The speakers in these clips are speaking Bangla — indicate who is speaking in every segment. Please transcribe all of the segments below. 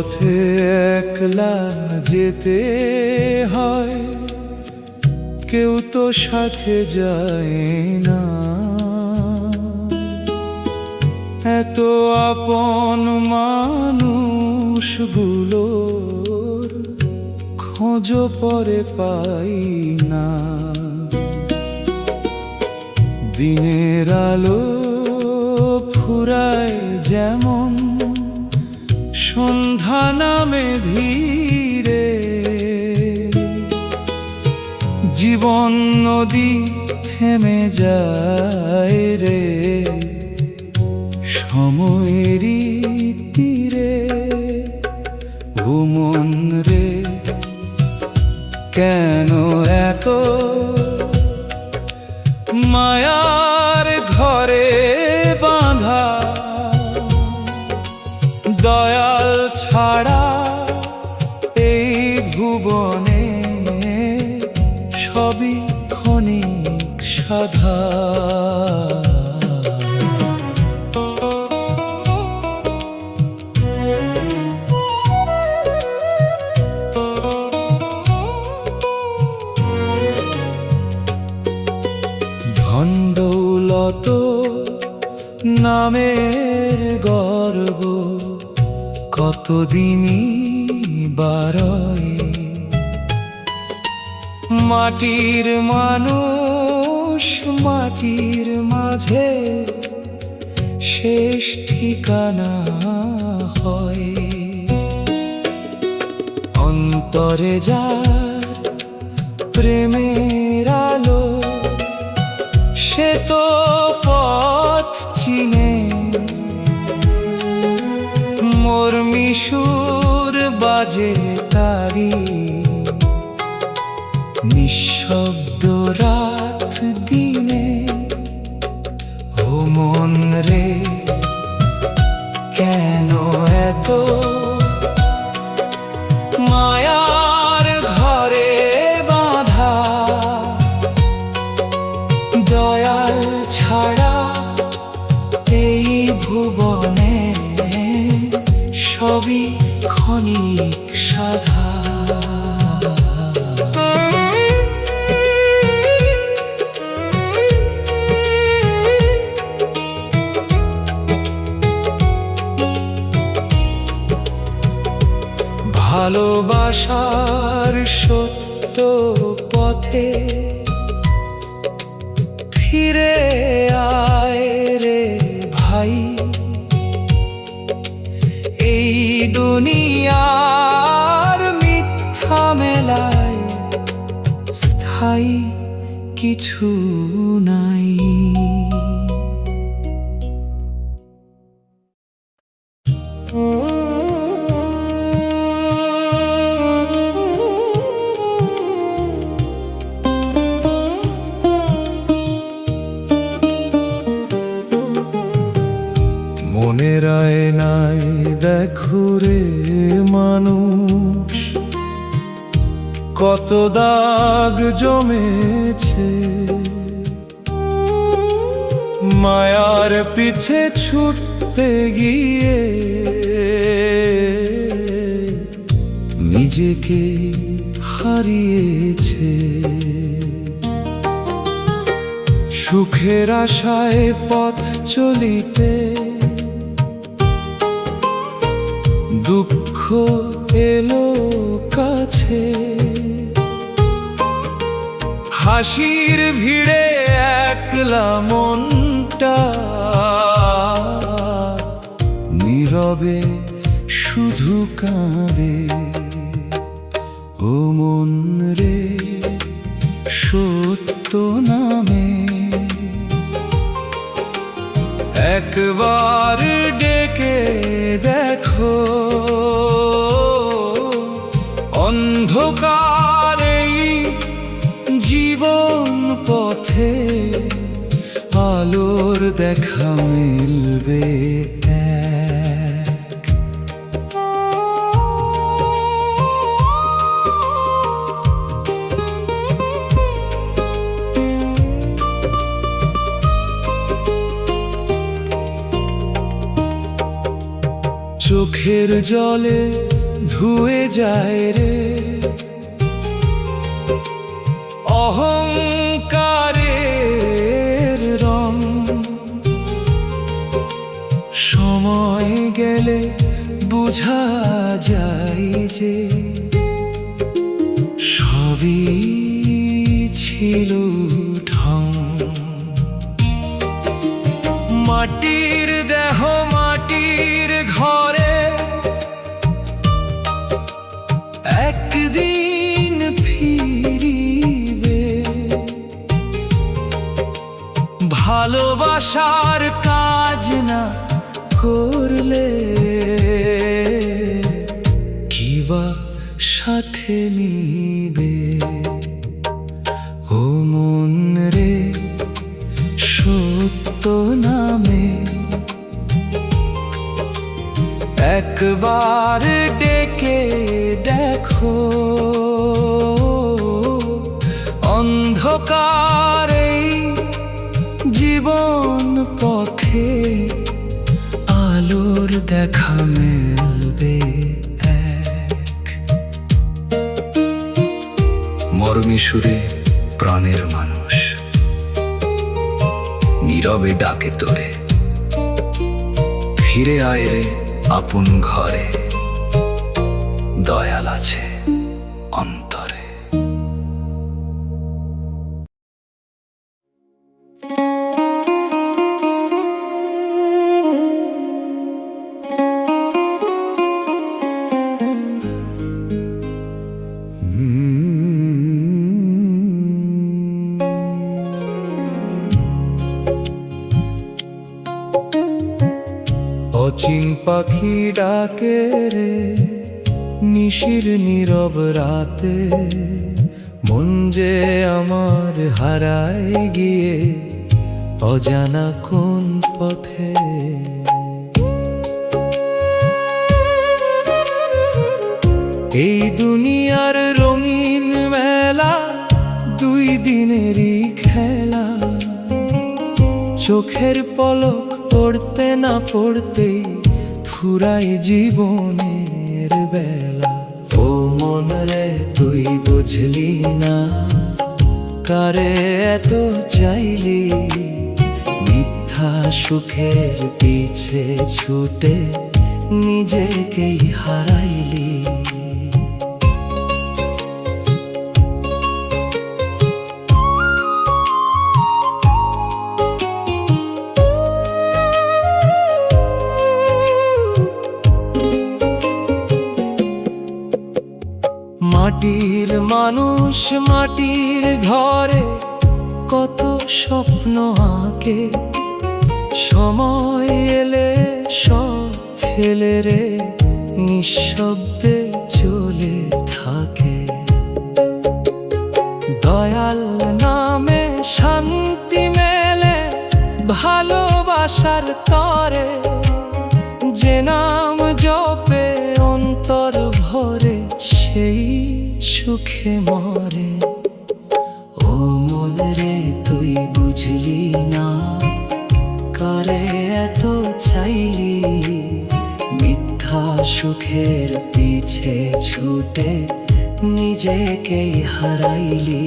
Speaker 1: পথে একলা যেতে হয়, কেউ তো সাথে যায় না। এত আপন মানুষগুলোর খোঁজ পরে পাই না। দিনের আলো ফুরায় যেমন, সন্ধ্যা নামে ধীরে। জীবন নদী থেমে যায় রে, সময়েরই তীরে। ও মন রে, কেন এত মায়ার ঘরে বাঁধা? দয়াল ছাড়া এই ভুবনে সবই ক্ষণিক সাধা। ধন দৌলত নামের গর্ব কতদিনই বারয়। মাটির মানুষ মাটির মাঝে শেষ ঠিকানা হয়। অন্তরে যার প্রেমের আলো, সে তো পথ চিনে। মোর মিশুর বাজে তারি, নিঃশব্দ রাত দিনে। ও মন রে, কেন এত মায়ার ঘরে বাঁধা? দয়াল ছাড়া এই ভুবনে সবই ক্ষণিক সাধা। ভালোবাসার সত্য পথে ফিরে আয় রে ভাই। এই দুনিয়ার মিথ্যা মেলায় স্থায়ী কিছু নাই। মনের আয়নায় দেখো রে মানুষ, কত দাগ জমেছে। মায়ার পিছে ছুটতে গিয়ে নিজেকে হারিয়েছে। সুখের আশায় পথ চলিতে দুঃখ এলো কাছে। হাসির ভিড়ে একলা মনটা নীরবে শুধু কাঁদে। ও মন রে, সত্য নামে একবার ডেকে দেখো। অন্ধকার এই জীবন পথে আলোর দেখা মিলবে এক। চোখের জলে ধুয়ে যায় রে অহংকারের রং। সময় গেলে বুঝা যায় যে সবই ছিল ঢং। মাটির দেহ মাটির ঘরে একদিন ফিরিবে। ভালোবাসার কাজ না করলে কিবা সাথে নিবে। ও মন রে সত্য নামে একবার ডেকে দেখো। অন্ধকারে জীবন পথে আলোর দেখা মেলবে এক। মরমী সুরে প্রাণের মানুষ নীরবে ডাকে তোরে, ফিরে আয় রে আপন ঘরে, দয়াল আছে অন্তরে। অচিন পাখি ডাকে রে নিশির নীরব রাতে, মন যে আমার হারায় গিয়ে অজানা কোন পথে। এই দুনিয়ার রঙিন মেলা দুই দিনেরই খেলা, চোখের পলক পড়তে না পড়তেই ফুরায় জীবনের বেলা। ও মন রে তুই বুঝলি না, কারে এত চাইলি, মিথ্যা সুখের পিছে ছুটে নিজেকেই হারাইলি। মাটির মানুষ মাটির ঘরে কত স্বপ্ন আঁকে, সময় এলে সব ফেলে রে নিঃশব্দে চলে থাকে। দয়াল নামে শান্তি মেলে ভালোবাসার তরে, যে নাম জপে অন্তর ভরে সেই সুখে মরে। ও মন রে তুই বুঝলি না, কারে এত চাইলি, মিথ্যা সুখের পিছে ছুটে নিজেকেই হারাইলি।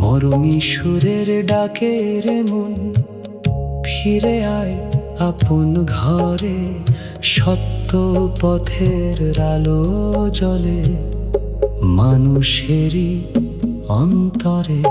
Speaker 1: মরমী সুরের ডাকে রে মন, ফিরে আয় আপন ঘরে, সত্য পথের আলো জ্বলে মানুষেরই অন্তরে।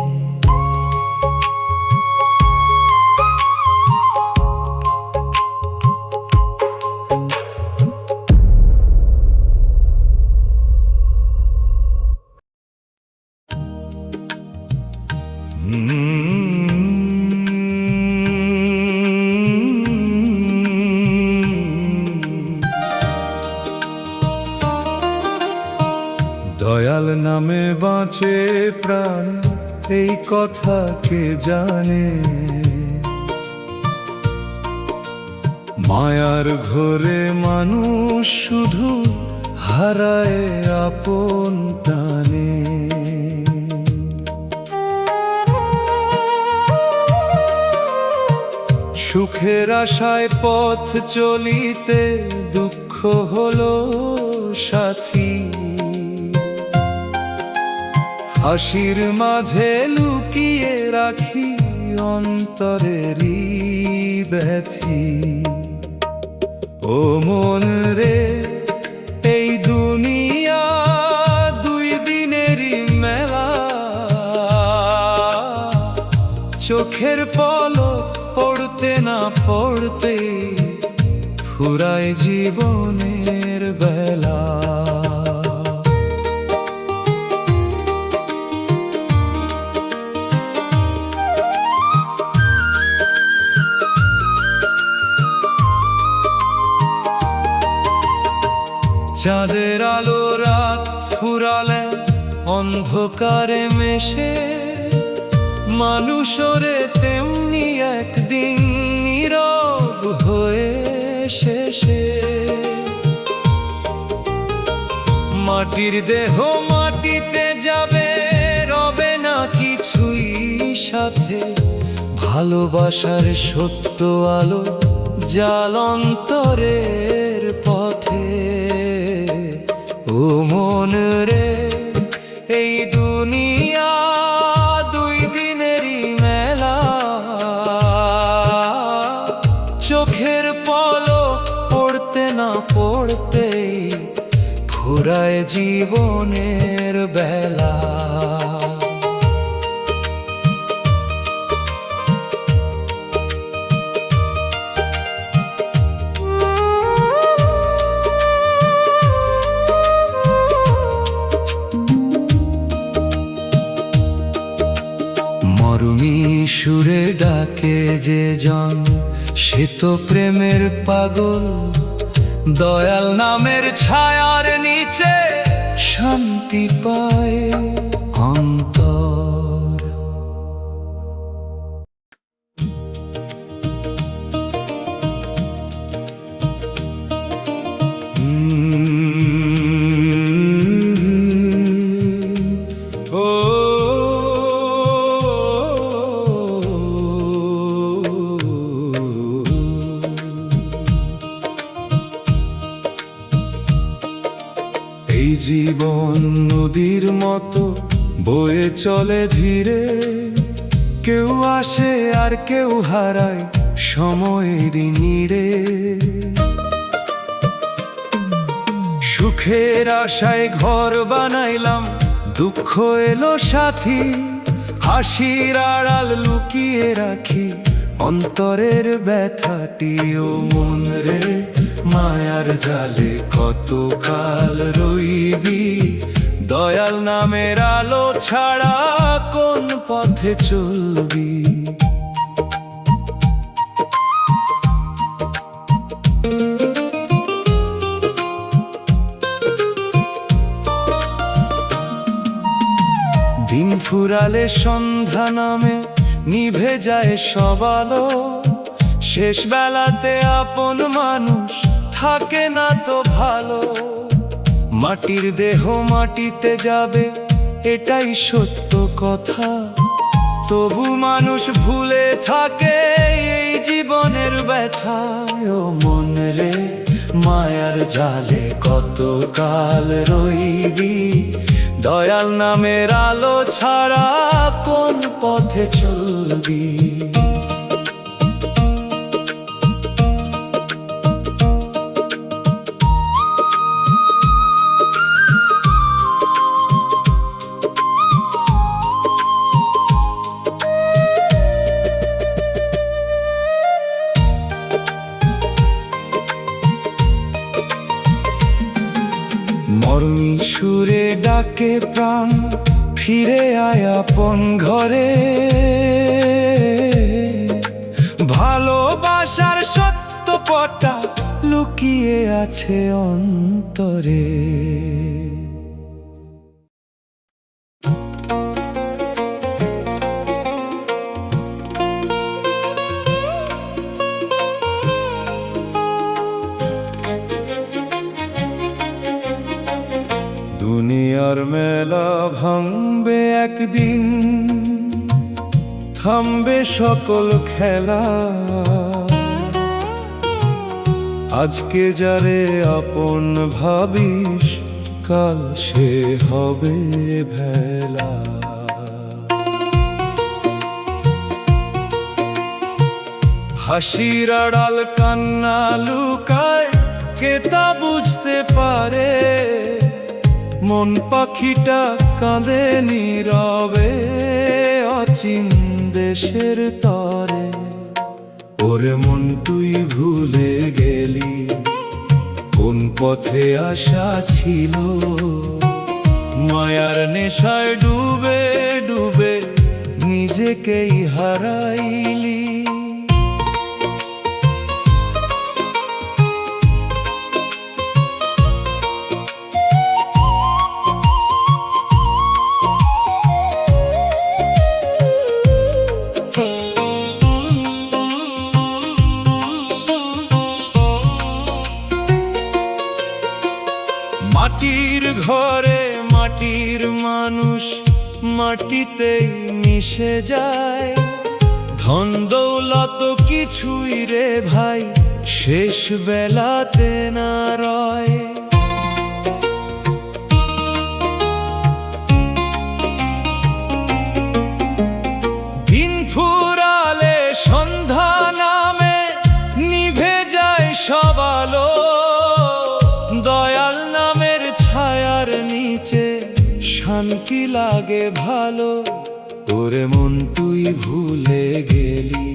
Speaker 1: দয়াল নামে বাঁচে প্রাণ, এই কথা কে জানে। মায়ার ঘোরে মানুষ শুধু হারায় আপন টানে। সুখের আশায় পথ চলিতে দুঃখ হলো সাথী। হাসির মাঝে লুকিয়ে রাখি অন্তরেরই ব্যথি। ও মন রে, এই দুনিয়া দুই দিনেরই মেলা। চোখের পলক পড়তে না পড়তে ফুরায় জীবনের বেলা। চাঁদের আলো রাত ফুরালে অন্ধকারে মেশে, মানুষরে তেমনি একদিন নীরব হয়ে শেষে। মাটির দেহ মাটিতে যাবে, রবে না কিছুই সাথে। ভালোবাসার সত্য আলো জাল অন্তরের পথে। ও মন রে, এই দুনিয়া দুই দিনেরই মেলা। চোখের পলক পড়তে না পড়তেই ফুরায় জীবনের বেলা। মরুমি সুরে ডাকে যে জন, সে তো প্রেমের পাগল। দয়াল নামের ছায়ার নিচে শান্তি পায় অন্তর। এই জীবন নদীর মতো বয়ে চলে ধীরে। কেউ আসে আর কেউ হারায় সময়েরই নিড়ে। সুখের আশায় ঘর বানাইলাম, দুঃখ এলো সাথী। হাসির আড়াল লুকিয়ে রাখি অন্তরের ব্যথাটি। ও মন রে, মায়ার জালে কতকাল রইবি। দয়াল নামের আলো ছাড়া কোন পথে চলবি। দিন ফুরালে সন্ধ্যা নামে নিভে যায় সব আলো। শেষ বেলাতে আপন মানুষ থাকে না তো ভালো। মাটির দেহ মাটিতে যাবে, এটাই সত্য কথা। তবু মানুষ ভুলে থাকে এই জীবনের ব্যথা। ও মন রে, মায়ার জালে কতকাল রইবি। দয়াল নামের আলো ছাড়া কোন পথে চলবি। মরুমি সুরে ডাকে প্রাণ, ফিরে আয় আপন ঘরে। ভালোবাসার সত্য পটা লুকিয়ে আছে অন্তরে। দুনিয়ার মেলা ভাঙবে একদিন, থামবে সকল খেলা। আজকে যারে আপন ভাবিস, কাল সে হবে ভেলা। হাসির আড়াল কান্না লুকায়, কে তা বুঝতে পারে? মন পাখিটা কাঁদে নীরবে, অচিন দেশের তরে। ওরে মন তুই ভুলে গেলি, কোন পথে আশা ছিল? মায়ার নেশায় ডুবে ডুবে নিজেকেই হারাইলি। মাটির ঘরে মাটির মানুষ, মাটিতেই মিশে যায়। ধন দৌলত কিছুই রে ভাই, শেষ বেলাতে না রয়। দিন ফুরালে সন্ধ্যা নামে, নিভে যায় সব আলো। দয়াল নামের ছায়ার নিচে শান্তি লাগে ভালো। ওরে মন তুই ভুলে গেলি,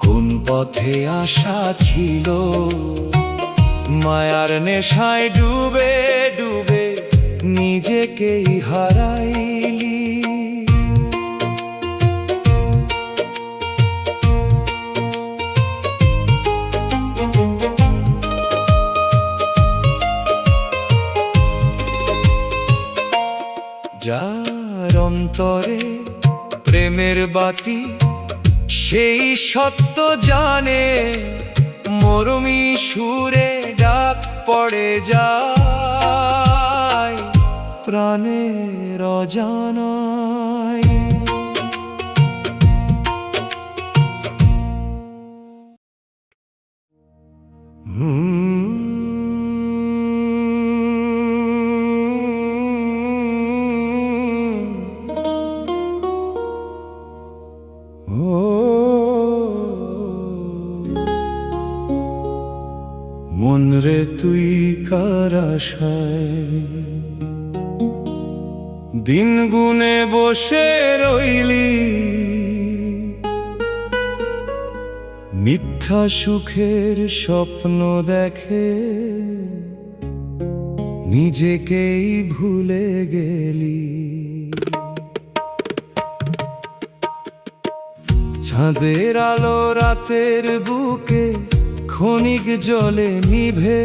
Speaker 1: কোন পথে আশা ছিল? মায়ার নেশায় ডুবে ডুবে নিজেকেই হারাইলি। যার অন্তরে প্রেমের বাতি, সেই সত্য জানে। মরমি সুরে ডাক পড়ে যায়, প্রাণের অজানায়। মন রে তুই কার আশায় দিন গুনে বসে রইলি? মিথ্যা সুখের স্বপ্ন দেখে নিজেকেই ভুলে গেলি। চাঁদের আলো রাতের বুকে ক্ষণিক জলে নিভে,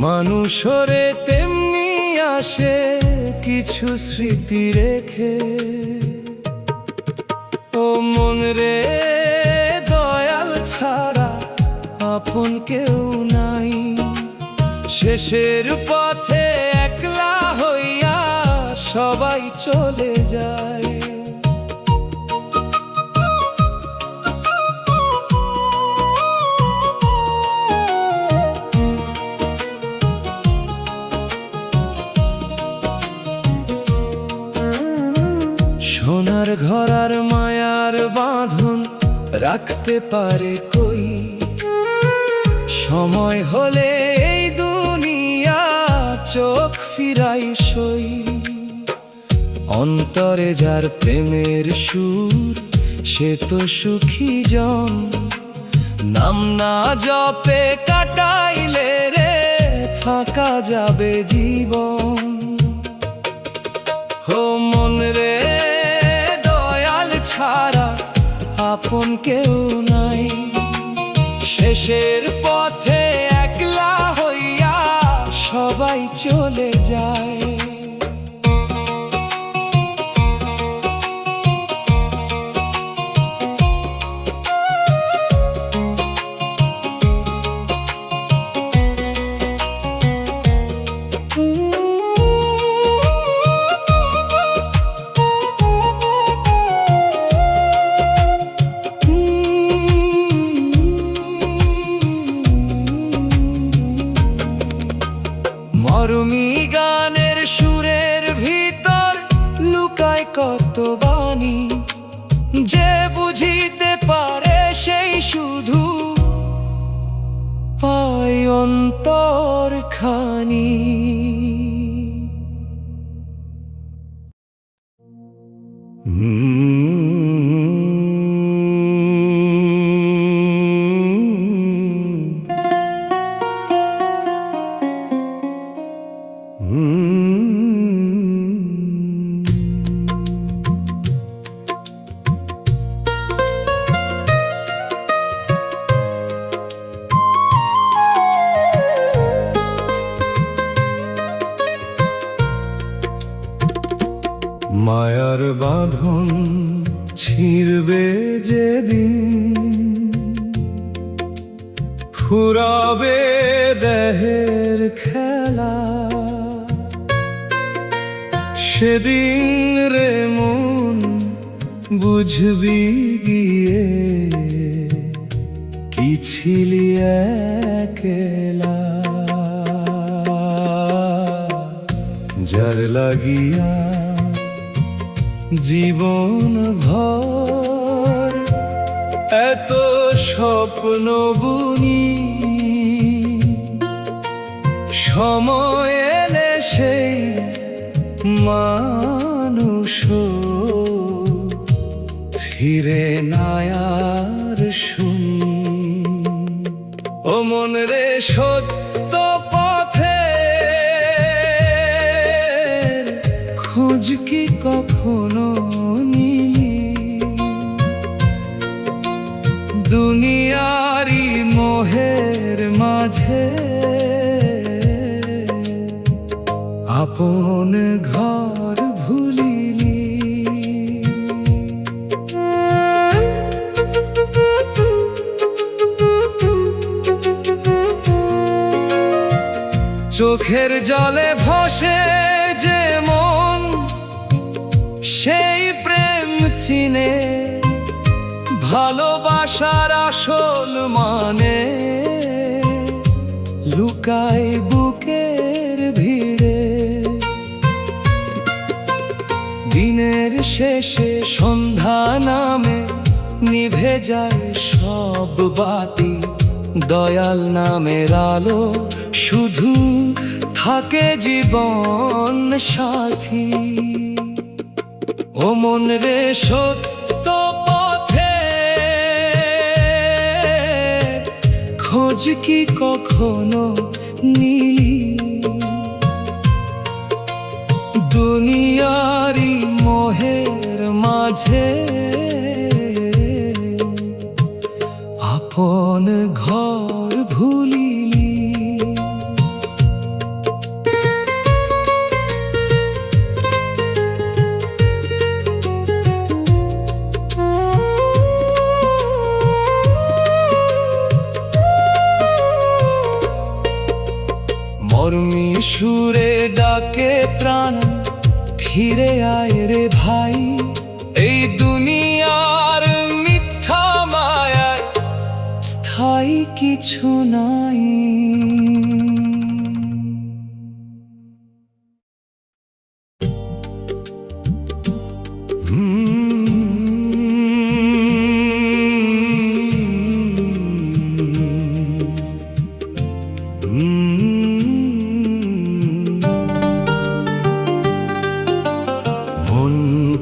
Speaker 1: মানুষরে তেমনি আসে কিছু স্মৃতি রেখে। ও মন রে দয়াল ছাড়া আপন কেউ নাই, শেষের পথে একলা হইয়া সবাই চলে যায়। সোনার ঘরার মায়ার বাঁধন রাখতে পারে কই? সময় হলে এই দুনিয়া চোখ ফিরাই সই। অন্তরে যার প্রেমের সুর, সে তো সুখী জন। নাম না জপে কাটাইলে রে ফাঁকা যাবে জীবন। হো মন রে দয়াল ছাড়া আপন কেউ নাই, শেষের পথে একলা হইয়া সবাই চলে যায়। গানের সুরের ভিতর লুকায় কত বাণী, যে বুঝিতে পারে সেই শুধু পায় অন্তরখানি। মায়ার বাঁধন ছিঁড়বে যেদিন, ফুরাবে দেহের খেলা, সেদিন রে মন বুঝবি গিয়ে কি ছিলি একলা। যার লাগিয়া জীবন ভর এত স্বপ্ন বুনি, সময় এলে সেই মানুষ ফিরে না আর শুনি। ও মন রে সত্য পথে খোঁজ কি কখনো নিলি, দুনিয়ারি মোহের মাঝে আপন ঘর ভুলিলি। চোখের জলে ভাসে যে মন সেই প্রেম চিনে, ভালোবাসার আসল মানে লুকায় বুকের ভিড়ে। দিনের শেষে সন্ধ্যা নামে নিভে যায় সব বাতি, দয়াল নামের আলো শুধু থাকে জীবন সাথী। ও মন রে সত্য পথে খোঁজ কি কখনো নিলি, দুনিয়ারি মোহের মাঝে আপন ঘর ভুলিলি। মর্মী সুরে ডাকে প্রাণ ফিরে আয় রে ভাই, এই দুনিয়ার মিথ্যা মায়ায় স্থায়ী কিছু নাই।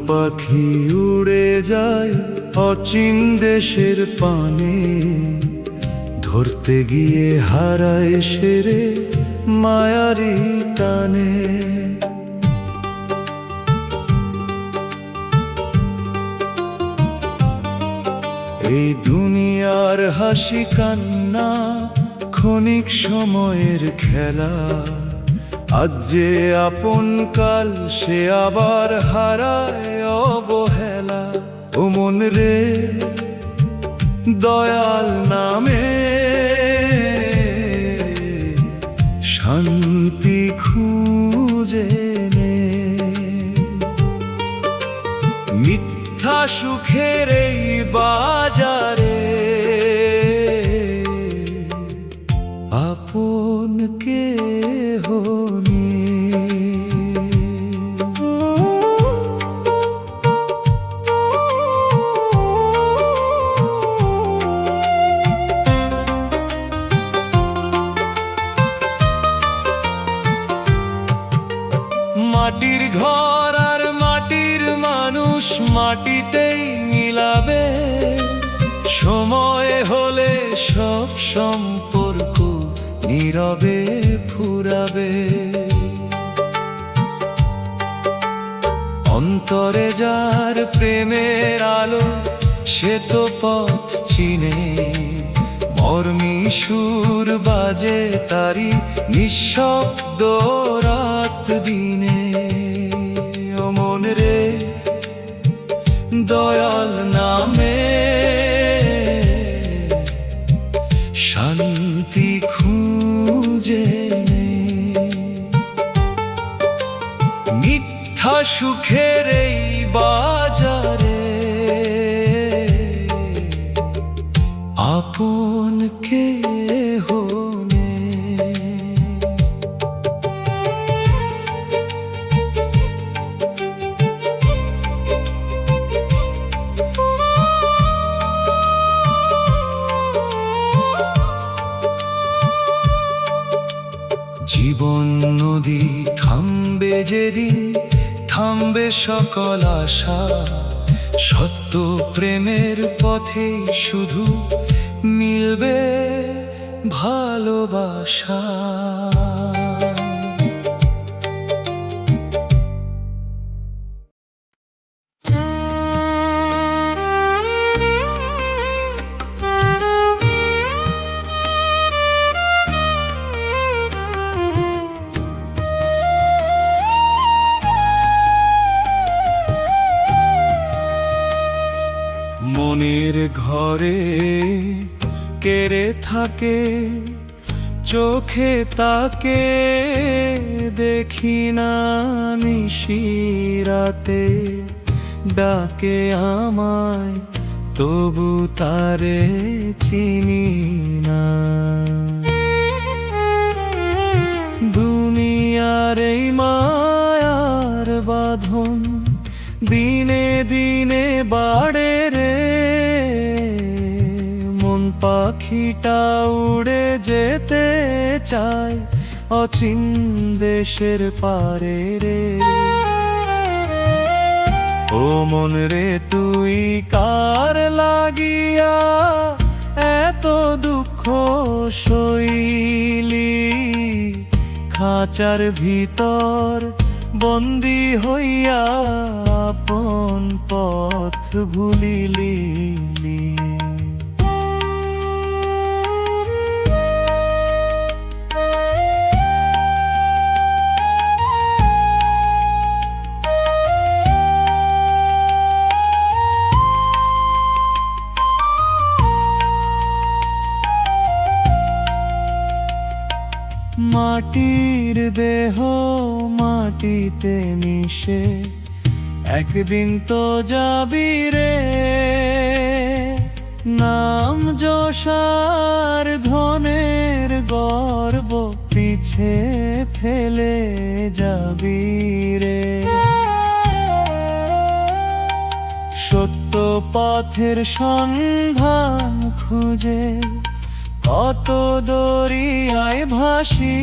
Speaker 1: পাখি উড়ে যায় অচিন দেশের পানে, ধরতে গিয়ে হারায় সেরে মায়ারি টানে। এই দুনিয়ার হাসি কান্না ক্ষণিক সময়ের খেলা, আজ যে আপন কাল সে আবার হারায় অবহেলা। ও মন রে দয়াল নামে শান্তি খুঁজে নে, মিথ্যা সুখের এই বাজারে আপন কেহ নেই। মাটির ঘর আর মাটির মানুষ মাটিতেই মিলাবে, সময় হলে সব সম্পর্ক নীরবে ফুরাবে। অন্তরে যার প্রেমের আলো সে তো পথ চিনে, মর্মী সুর বাজে তারি নিঃশব্দ রাত দিনে। ও মন রে দয়াল নামে শান্তি খুঁজে নে, মিথ্যা সুখের এই বাজারে আপন কেহ নেই। জীবন নদী থামবে যেদিন, থামবে সকল আশা, সত্য প্রেমের পথেই শুধু মিলবে ভালোবাসা। মনের ঘরে কেড়ে থাকে, চোখে তাকে দেখি না নিশিরাতে, ডাকে আমায় তবু তারে চিনি না। দুনিয়ার এই মায়ার বাঁধন দিনে দিনে বাড়ে রে, মন পাখিটা উড়ে যেতে চায় অচিন দেশের পারে রে। ও মন রে তুই কার লাগিয়া এত দুঃখ সইলি, খাঁচার ভিতর বন্দী হইয়া আপন পথ ভুলিলি। মাটির দেহ মাটিতে মিশে একদিন তো যাবি রে, নাম যশার ধনের গর্ব পিছে ফেলে যাবি রে। সত্য পথের সন্ধান খুঁজে কত দরিয়ায় ভাসি,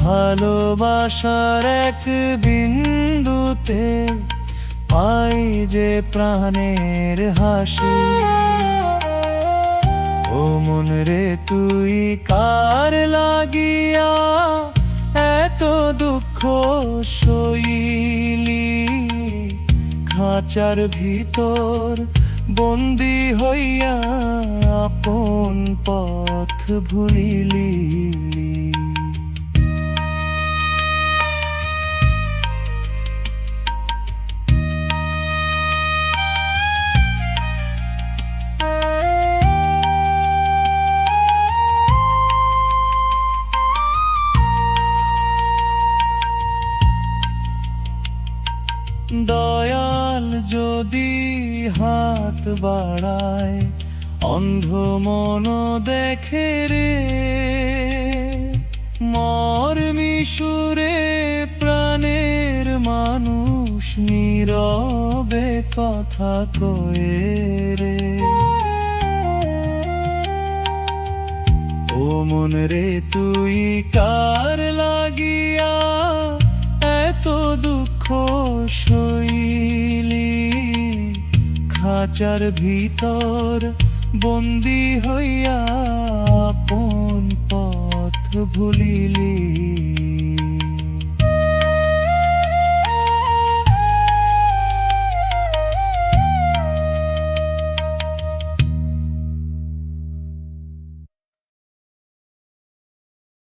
Speaker 1: ভালোবাসার এক বিন্দুতে পাই যে প্রাণের হাসি। ও মন রে তুই কার লাগিয়া এত দুঃখ সইলি, খাঁচার ভিতর বন্দী হইয়া আপন পথ ভুলিলি। দয়াল যদি হাত বাড়ায় অন্ধ মন দেখে রে, মর্মী সুরে প্রাণের মানুষ নীরবে কথা কয়ে রে। ও মন রে তুই কার লাগিয়া শৈলী খাঁচার ভিতর বন্দি হইয়া আপন পথ ভুলিলি।